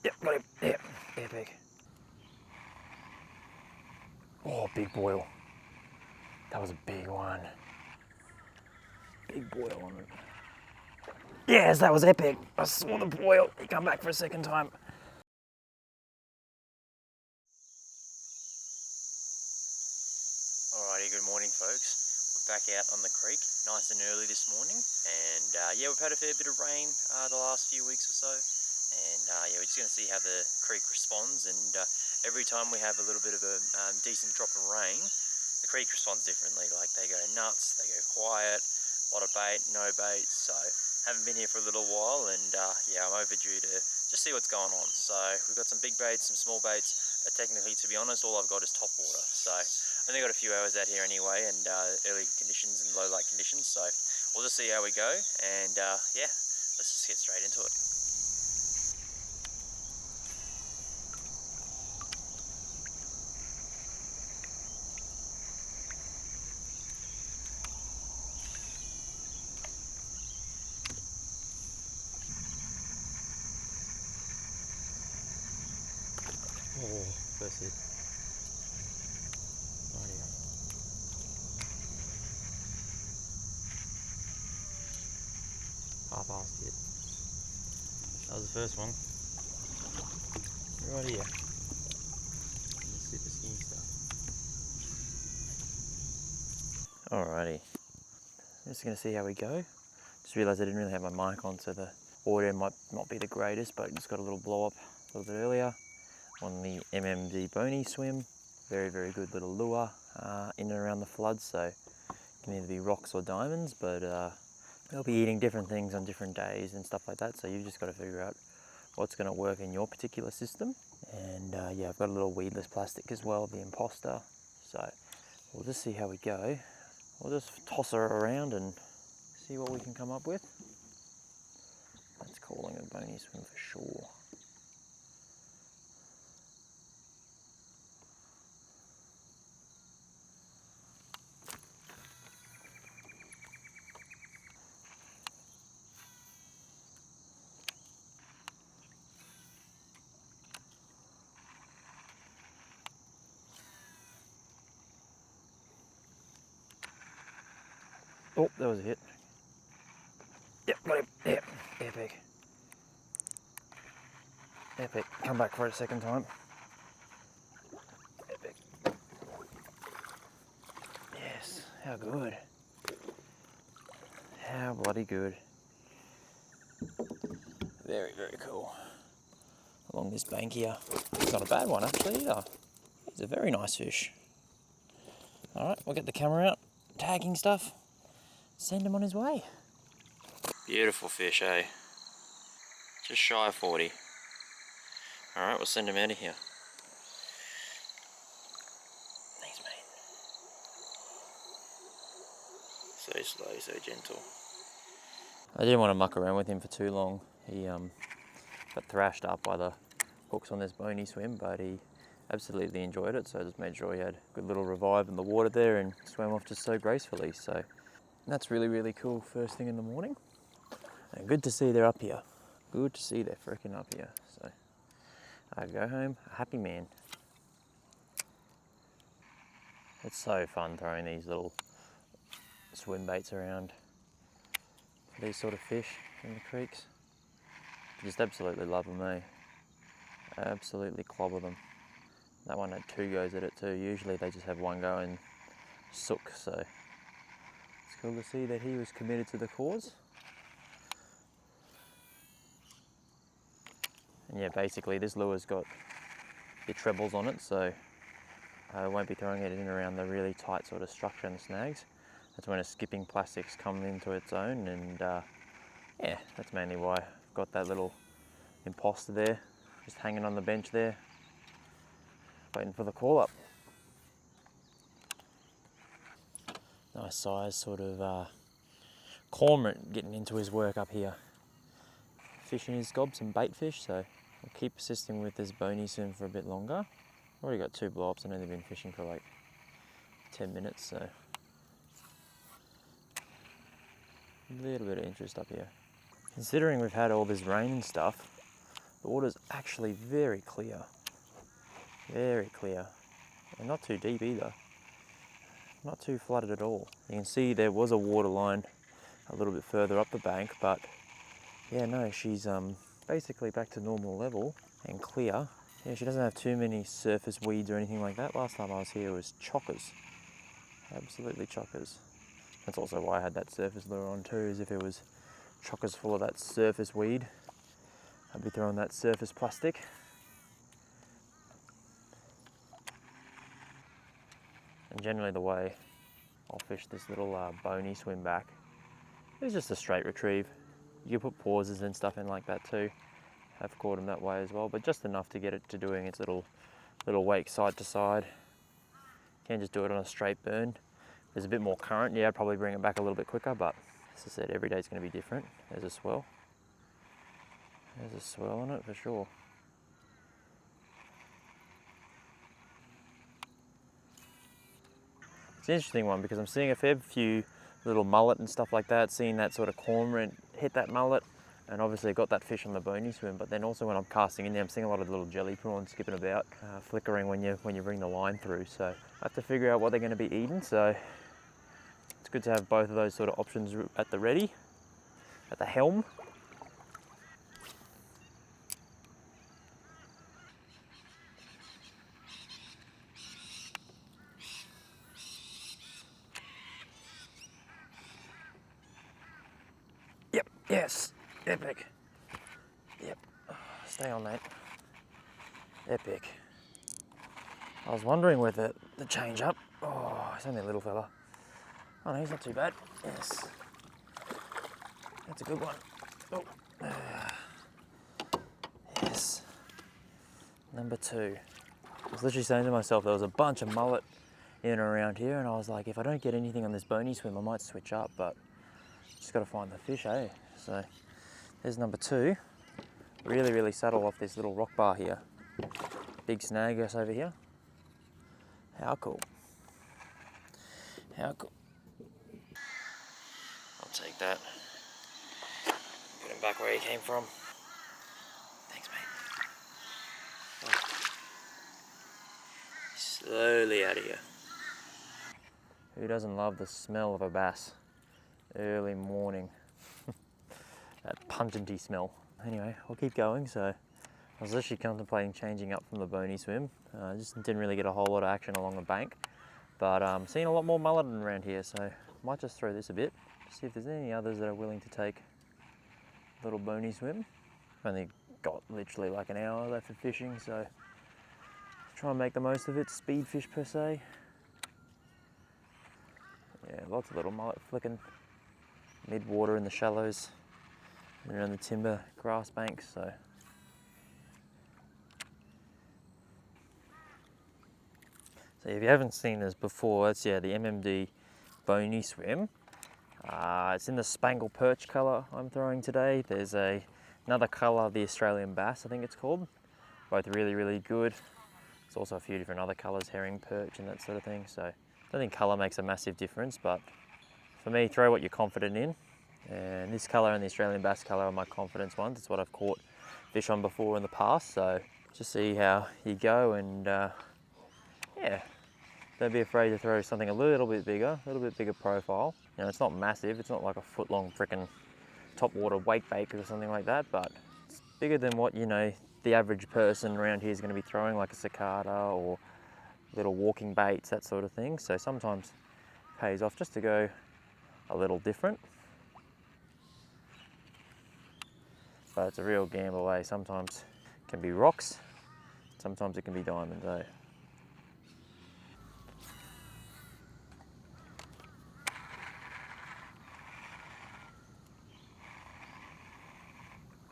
Yep, got him. Yep, epic. Oh, big boil. That was a big one. Big boil on it. Yes, that was epic. I saw the boil. He come back for a second time. Alrighty, good morning folks. We're back out on the creek, nice and early this morning. And yeah, we've had a fair bit of rain the last few weeks or so. And yeah, we're just going to see how the creek responds. And every time we have a little bit of a decent drop of rain, the creek responds differently. Like they go nuts, they go quiet, a lot of bait, no bait. So haven't been here for a little while, and yeah, I'm overdue to just see what's going on. So we've got some big baits, some small baits, but technically, to be honest, all I've got is top water. So I only got a few hours out here anyway, and early conditions and low light conditions. So we'll just see how we go, and yeah, let's just get straight into it. Oh, first hit. Rightio. Half-assed hit. That was the first one. Right here. Super skinny stuff. Alrighty. I'm just going to see how we go. Just realised I didn't really have my mic on, so the audio might not be the greatest, but just got a little blow up a little bit earlier on the MMD Bony Swim. Very, very good little lure in and around the floods, so it can either be rocks or diamonds, but they'll be eating different things on different days and stuff like that, so you've just got to figure out what's going to work in your particular system. And yeah, I've got a little weedless plastic as well, the Imposter, so we'll just see how we go. We'll just toss her around and see what we can come up with. That's calling a bony swim for sure. Oh, that was a hit. Yep, got him. Yep, epic. Epic. Come back for it a second time. Epic. Yes, how good. How bloody good. Very, very cool. Along this bank here. It's not a bad one actually either. It's a very nice fish. Alright, we'll get the camera out, tagging stuff, send him on his way. Beautiful fish, eh? Just shy of 40. Alright, we'll send him out of here. Thanks, mate. So slow, so gentle. I didn't want to muck around with him for too long. He got thrashed up by the hooks on this bony swim, but he absolutely enjoyed it, so I just made sure he had a good little revive in the water there and swam off just so gracefully. So that's really, really cool first thing in the morning. And good to see they're up here. Good to see they're freaking up here. So I go home a happy man. It's so fun throwing these little swim baits around for these sort of fish in the creeks. Just absolutely love them, eh? Absolutely clobber them. That one had 2 goes at it too. Usually they just have 1 go and sook, so it's cool to see that he was committed to the cause. And yeah, basically this lure's got the trebles on it, so I won't be throwing it in around the really tight sort of structure and snags. That's when a skipping plastics come into its own, and yeah, that's mainly why I've got that little Imposter there, just hanging on the bench there, waiting for the call up. Nice size sort of cormorant getting into his work up here. Fishing his gob, some bait fish, so I'll keep persisting with this bony swim for a bit longer. Already got 2 blow-ups, I've only been fishing for like 10 minutes, so a little bit of interest up here. Considering we've had all this rain and stuff, The water's actually very clear, and not too deep either. Not too flooded at all. You can see there was a water line a little bit further up the bank, but yeah, no, she's basically back to normal level and clear. Yeah, she doesn't have too many surface weeds or anything like that. Last time I was here it was chockers, absolutely chockers. That's also why I had that surface lure on too, is if it was chockers full of that surface weed, I'd be throwing that surface plastic. And generally the way I'll fish this little bony swim back is just a straight retrieve. You can put pauses and stuff in like that too. I've caught them that way as well, but just enough to get it to doing its little wake side to side. Can't just do it on a straight burn. There's a bit more current, yeah, I'd probably bring it back a little bit quicker, but as I said, every day's going to be different. There's a swell. There's a swell on it for sure. It's an interesting one because I'm seeing a fair few little mullet and stuff like that, seeing that sort of cormorant hit that mullet, and obviously I got that fish on the bony swim, but then also when I'm casting in there, I'm seeing a lot of little jelly prawns skipping about, flickering when you bring the line through. So I have to figure out what they're going to be eating. So it's good to have both of those sort of options at the ready, at the helm. Yep, yes, epic. Yep, stay on that. Epic. I was wondering whether the change up. Oh, he's only a little fella. Oh no, he's not too bad. Yes. That's a good one. Oh. Yes. Number 2. I was literally saying to myself, there was a bunch of mullet in and around here, and I was like, if I don't get anything on this bony swim, I might switch up, but just got to find the fish, eh? So there's number 2. Really, really subtle off this little rock bar here. Big snag us over here. How cool. How cool. I'll take that. Put him back where he came from. Thanks, mate. Oh. Slowly out of here. Who doesn't love the smell of a bass? Early morning. That pungenty smell. Anyway, I'll keep going. So I was literally contemplating changing up from the bony swim. Just didn't really get a whole lot of action along the bank. But seeing a lot more mullet around here, so might just throw this a bit. See if there's any others that are willing to take a little bony swim. Only got literally like an hour left of fishing, so try and make the most of it. Speed fish per se. Yeah, lots of little mullet flicking mid-water in the shallows and around the timber grass banks. So if you haven't seen this before, it's the MMD bony swim. It's in the spangle perch colour I'm throwing today. There's another colour, the Australian bass, I think it's called. Both really, really good. There's also a few different other colours, herring perch and that sort of thing. So I don't think colour makes a massive difference, but for me, throw what you're confident in. And this colour and the Australian bass colour are my confidence ones. It's what I've caught fish on before in the past. So just see how you go, and yeah, don't be afraid to throw something a little bit bigger profile. You know, it's not massive. It's not like a foot-long frickin' top water wake bait or something like that, but it's bigger than what, you know, the average person around here is going to be throwing, like a cicada or little walking baits, that sort of thing. So sometimes it pays off just to go a little different. But it's a real gamble, eh? Sometimes it can be rocks, sometimes it can be diamonds, eh?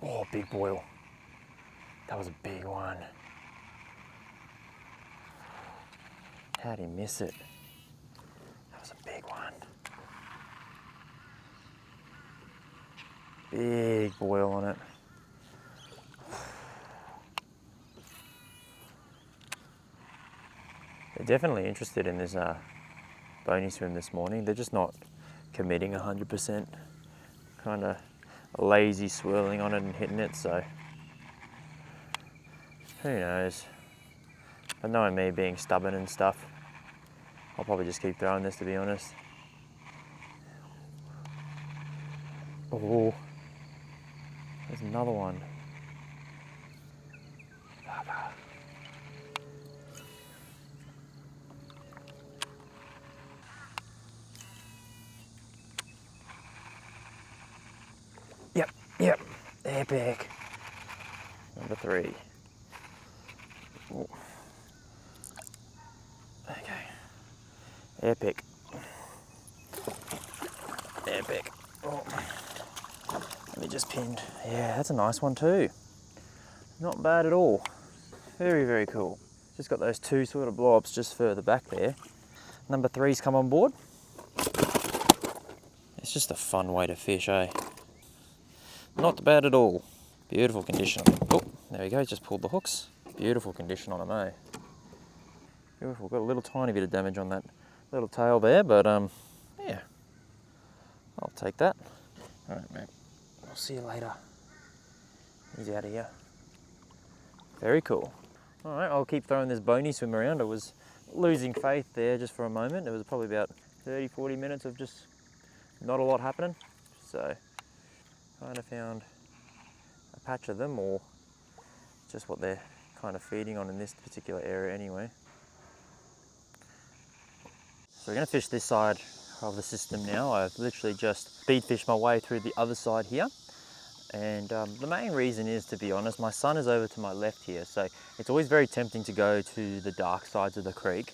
Oh, big boil. That was a big one. How'd he miss it? That was a big one. Big boil on it. They're definitely interested in this bony swim this morning. They're just not committing 100%. Kind of lazy swirling on it and hitting it, so Who knows? But knowing me being stubborn and stuff, I'll probably just keep throwing this, to be honest. Oh, there's another one. Yep, epic. Number 3. Ooh. Okay, epic. Epic. Oh. Let me just pin. Yeah, that's a nice one too. Not bad at all. Very, very cool. Just got those 2 sort of blow-ups just further back there. Number 3's come on board. It's just a fun way to fish, eh? Not bad at all. Beautiful condition. Oh, there we go, just pulled the hooks. Beautiful condition on them, eh? Beautiful, got a little tiny bit of damage on that little tail there, but yeah, I'll take that. All right, mate, I'll see you later. He's out of here. Very cool. All right, I'll keep throwing this bony swim around. I was losing faith there just for a moment. It was probably about 30, 40 minutes of just not a lot happening. So kind of found a patch of them, or just what they're kind of feeding on in this particular area anyway. So we're going to fish this side of the system now. I've literally just bead fished my way through the other side here. And the main reason is, to be honest, my son is over to my left here. So it's always very tempting to go to the dark sides of the creek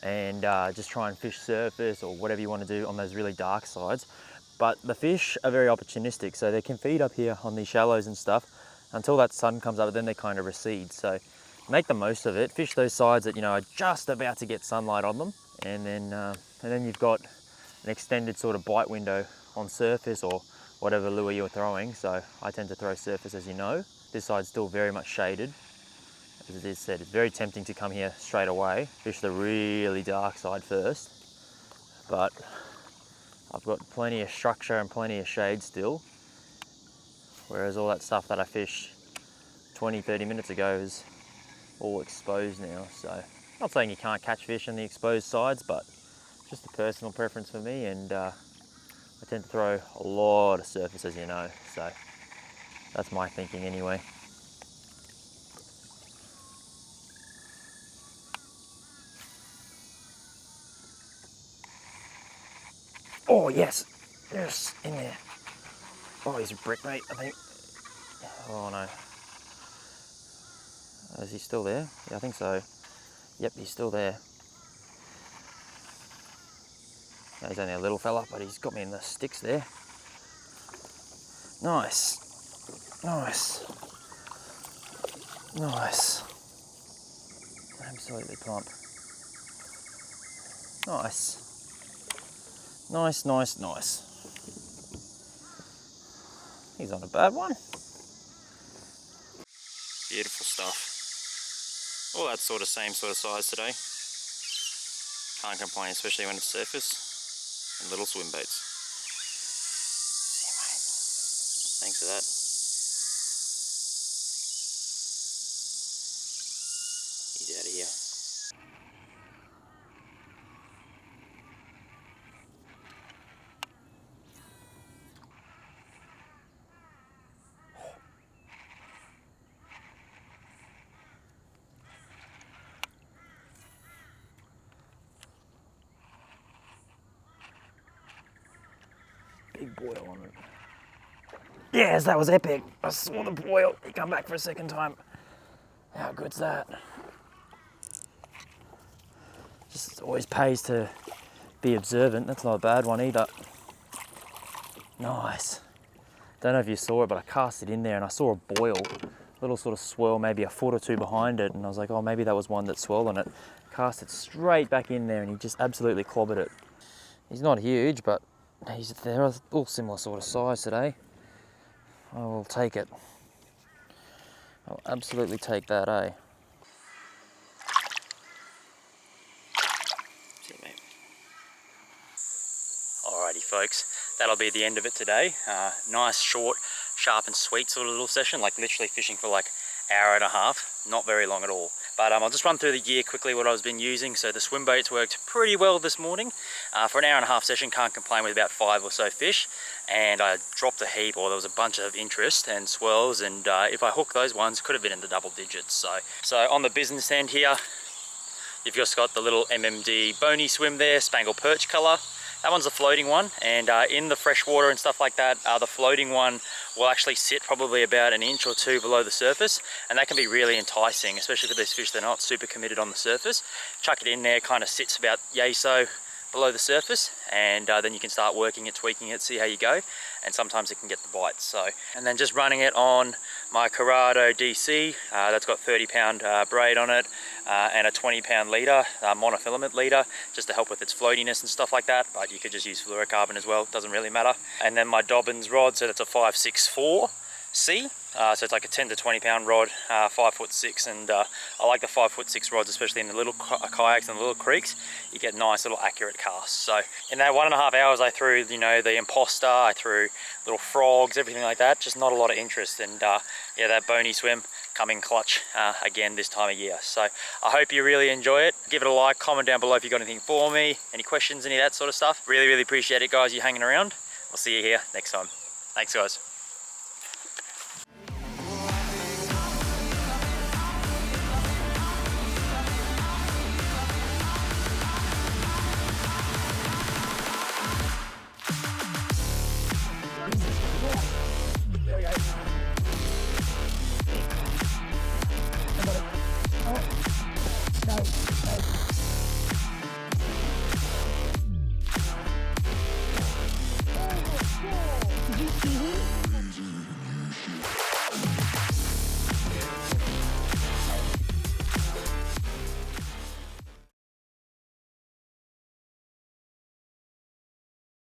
and just try and fish surface or whatever you want to do on those really dark sides. But the fish are very opportunistic, so they can feed up here on these shallows and stuff until that sun comes up, then they kind of recede. So make the most of it, fish those sides that, you know, are just about to get sunlight on them, and then you've got an extended sort of bite window on surface or whatever lure you're throwing. So I tend to throw surface, as you know. This side's still very much shaded. As it is said, it's very tempting to come here straight away, fish the really dark side first, but I've got plenty of structure and plenty of shade still, whereas all that stuff that I fished 20, 30 minutes ago is all exposed now. So not saying you can't catch fish on the exposed sides, but just a personal preference for me, and I tend to throw a lot of surface, as you know, so that's my thinking anyway. Oh yes, yes, in there. Oh, he's a brick, mate, I think. Oh no. Is he still there? Yeah, I think so. Yep, he's still there. Yeah, he's only a little fella, but he's got me in the sticks there. Nice. Nice. Nice. Absolutely plump. Nice. Nice, nice, nice. He's on a bad one. Beautiful stuff. All that sort of same sort of size today. Can't complain, especially when it's surface and little swim baits. See you, mate. Thanks for that. He's out of here. Big boil on it. Yes, that was epic. I saw the boil. He come back for a second time. How good's that? Just always pays to be observant. That's not a bad one either. Nice. Don't know if you saw it, but I cast it in there and I saw a boil. Little sort of swirl, maybe a foot or two behind it, and I was like, oh, maybe that was one that swirled on it. Cast it straight back in there and he just absolutely clobbered it. He's not huge, but they're all similar sort of size today. I will take it. I'll absolutely take that, eh? See you, mate. Alrighty, folks, that'll be the end of it today. Nice, short, sharp and sweet sort of little session, like literally fishing for like hour and a half, not very long at all. But I'll just run through the gear quickly, what I've been using. So the swim baits worked pretty well this morning. For an hour and a half session, can't complain with about 5 or so fish. And I dropped a heap, or there was a bunch of interest and swirls, and if I hook those ones, could have been in the double digits. So on the business end here, you've just got the little MMD bony swim there, spangle perch color. That one's the floating one, and in the fresh water and stuff like that, the floating one will actually sit probably about an inch or two below the surface, and that can be really enticing, especially for these fish that are not super committed on the surface. Chuck it in there, kind of sits about yay so below the surface, and then you can start working it, tweaking it, see how you go, and sometimes it can get the bites. So, and then just running it on my Corrado DC, that's got 30-pound braid on it, and a 20-pound leader, monofilament leader, just to help with its floatiness and stuff like that, but you could just use fluorocarbon as well, doesn't really matter. And then my Dobbins rod, so that's a 564C, so it's like a 10 to 20 pound rod, 5'6", and I like the 5'6" rods, especially in the little kayaks and the little creeks. You get nice little accurate casts. So in that 1.5 hours, I threw, you know, the imposter, I threw little frogs, everything like that. Just not a lot of interest, and yeah, that bony swim coming clutch again this time of year. So I hope you really enjoy it. Give it a like, comment down below if you got anything for me, any questions, any of that sort of stuff. Really appreciate it, guys, you hanging around. We'll see you here next time. Thanks, guys. Yeah.